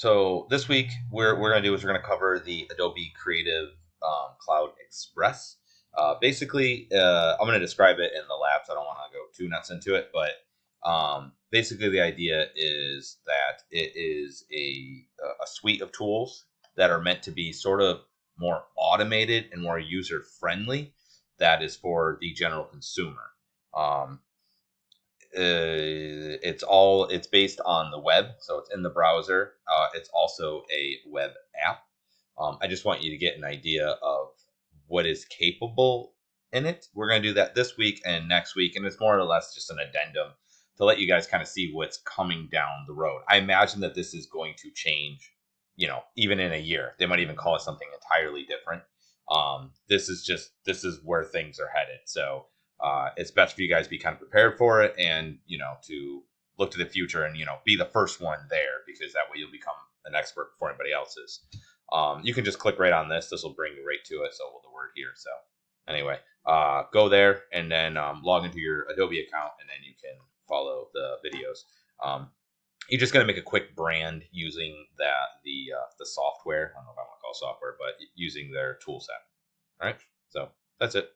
So this week we're gonna do is we're gonna cover the Adobe Creative Cloud Express. I'm gonna describe it in the labs. I don't want to go too nuts into it, but basically the idea is that it is a suite of tools that are meant to be sort of more automated and more user friendly. That is for the general consumer. Um, it's based on the web, so it's in the browser. It's also a web app. I just want you to get an idea of what is capable in it. We're going to do that this week and next week, and it's more or less just an addendum to let you guys kind of see what's coming down the road. I imagine that this is going to change, even in a year. They might even call it something entirely different. This is where things are headed. So it's best for you guys to be kind of prepared for it, and to look to the future and be the first one there, because that way you'll become an expert before anybody else is. You can just click right on this. This will bring you right to it. So the word here. So anyway, go there and then log into your Adobe account, and then you can follow the videos. You just got to make a quick brand using the software. I don't know if I want to call it software, but using their tool set. All right. So that's it.